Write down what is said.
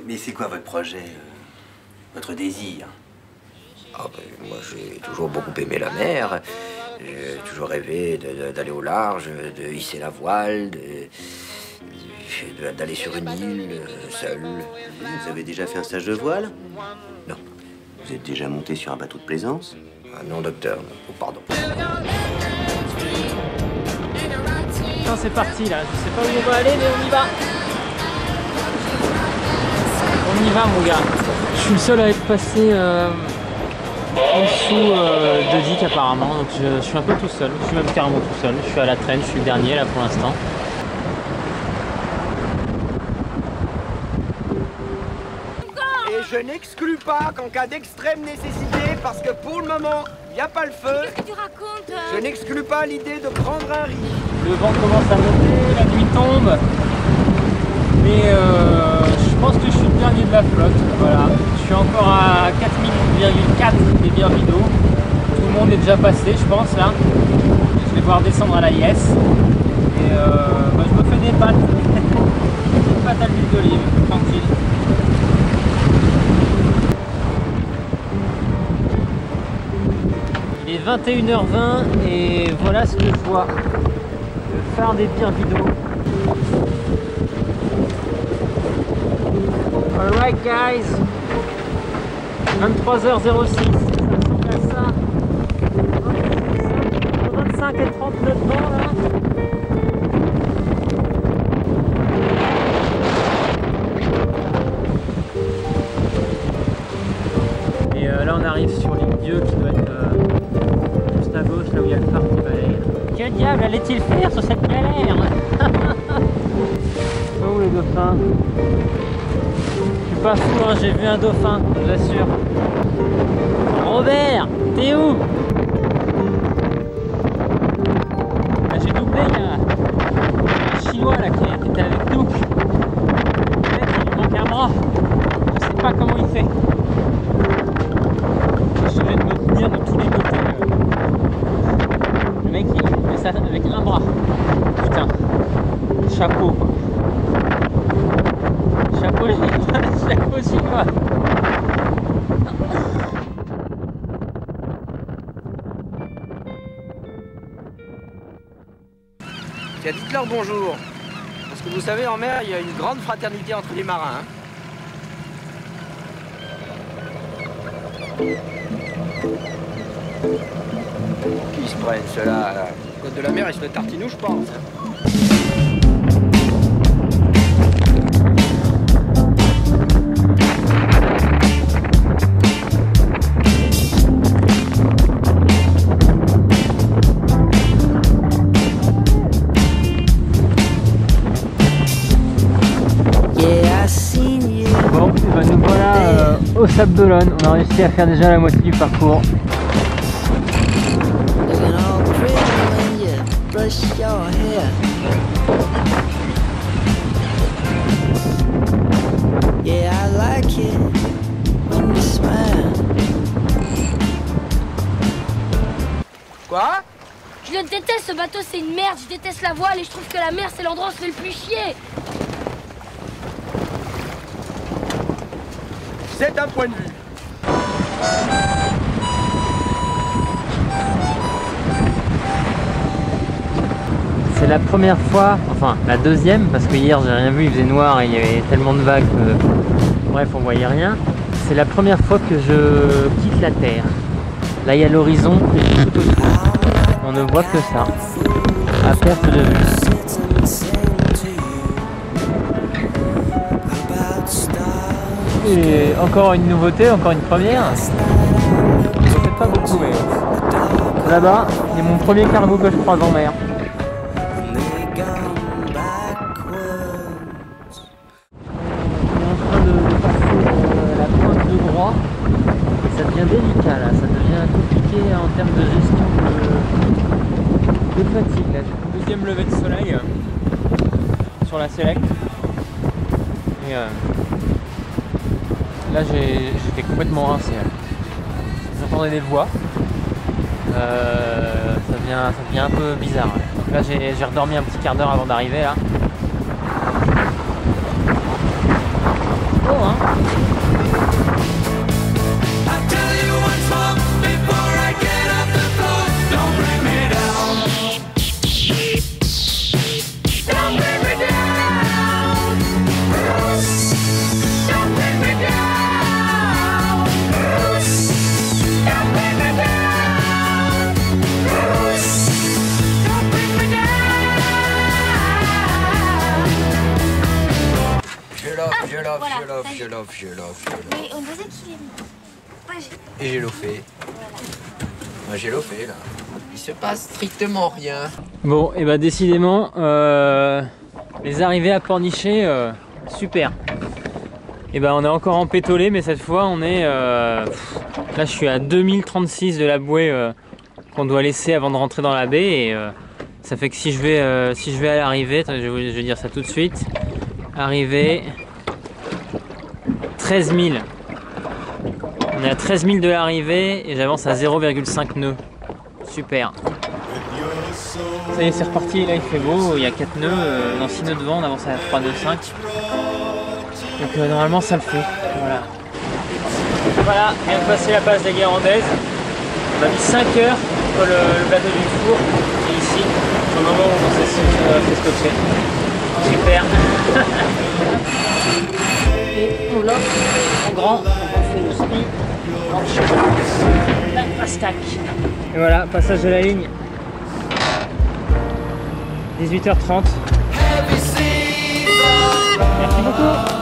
Mais c'est quoi votre projet, votre désir? Ah ben, moi, j'ai toujours beaucoup aimé la mer. J'ai toujours rêvé d'aller au large, de hisser la voile, d'aller sur une île, seul. Vous avez déjà fait un stage de voile? Non. Vous êtes déjà monté sur un bateau de plaisance? Ah non, docteur, non. Oh, pardon. C'est parti là, je sais pas où on va aller mais on y va. On y va mon gars. Je suis le seul à être passé en dessous de Dick apparemment, donc je suis un peu tout seul, je suis même carrément tout seul. Je suis à la traîne, je suis le dernier là pour l'instant. Et je n'exclus pas qu'en cas d'extrême nécessité, parce que pour le moment, il n'y a pas le feu. Qu'est-ce que tu racontes? Je n'exclus pas l'idée de prendre un risque. Le vent commence à monter, la nuit tombe. Mais je pense que je suis le dernier de la flotte. Voilà. Je suis encore à 4,4 des bières d'eau. Tout le monde est déjà passé, je pense là. Je vais voir descendre à la IS. Et je me fais des pâtes. Des pâtes à l'huile d'olive, tranquille. Il est 21h20 et voilà ce que je vois. Le phare des bières d'eau. Alright guys, 23h06, ça ressemble à ça. 25 et 30 nœuds de vent là. Et là on arrive sur l'île Dieu qui doit être juste à gauche, là où il y a le phare qui va aller. Que diable allait-il faire sur cette galère? Oh les dauphins. Je suis pas fou, hein, j'ai vu un dauphin, je vous assure. Robert, t'es où? Ah, j'ai doublé, il y a un chinois là qui était avec nous. Le mec il lui manque un bras. Je sais pas comment il fait. Je suis obligé de me tenir de tous les côtés. Le mec il fait ça avec un bras. Putain, chapeau quoi. Chapeau chinois. Tiens, dites-leur bonjour. Parce que vous savez, en mer, il y a une grande fraternité entre les marins. Qui se prennent ceux-là là. Côte de la mer, ils se fait tartinou, je pense. Bon, ben nous voilà au Sable d'Olonne. On a réussi à faire déjà la moitié du parcours. Quoi? Je le déteste, ce bateau c'est une merde, je déteste la voile et je trouve que la mer c'est l'endroit où on se fait le plus chier. C'est un point de vue. C'est la première fois, enfin la deuxième, parce que hier j'ai rien vu, il faisait noir et il y avait tellement de vagues que, bref, on voyait rien. C'est la première fois que je quitte la terre. Là il y a l'horizon et tout autour. On ne voit que ça, à perte de vue. Et encore une nouveauté, encore une première. Peut-être pas beaucoup, mais là-bas, c'est mon premier cargo que je croise en mer. La pointe de Groix et ça devient délicat là, ça devient compliqué en termes de gestion de fatigue là. Deuxième lever de soleil sur la Select et là j'étais complètement rincé. J'entendais des voix, ça devient un peu bizarre. Donc là j'ai redormi un petit quart d'heure avant d'arriver là. Oh hein. love, Voilà, je love, ça y est. je love, je love, je love. Mais on disait qu'il est... Ouais, Et j'ai fait. Moi j'ai fait là. Il se passe strictement rien. Bon, et bah décidément, les arrivées à Pornichet, super. Et bah on est encore en pétolé, mais cette fois on est... là je suis à 2036 de la bouée qu'on doit laisser avant de rentrer dans la baie. Et ça fait que si je vais à l'arrivée, je vais dire ça tout de suite. Arrivée 13 000. On est à 13 000 de l'arrivée et j'avance à 0,5 nœuds. Super. Ça y est, c'est reparti. Là il fait beau, il y a 4 nœuds, dans 6 nœuds de vent, on avance à 3 nœuds 5. Donc normalement ça le fait. Voilà. Voilà, on vient de passer la passe des Guérandaise. On a mis 5 heures entre le bateau du four et ici, au moment où on s'est fait scotcher. Super. Et on l'offre en grand, on fait le ski en chemin. La pastac. Et voilà, passage de la ligne. 18h30. Merci beaucoup.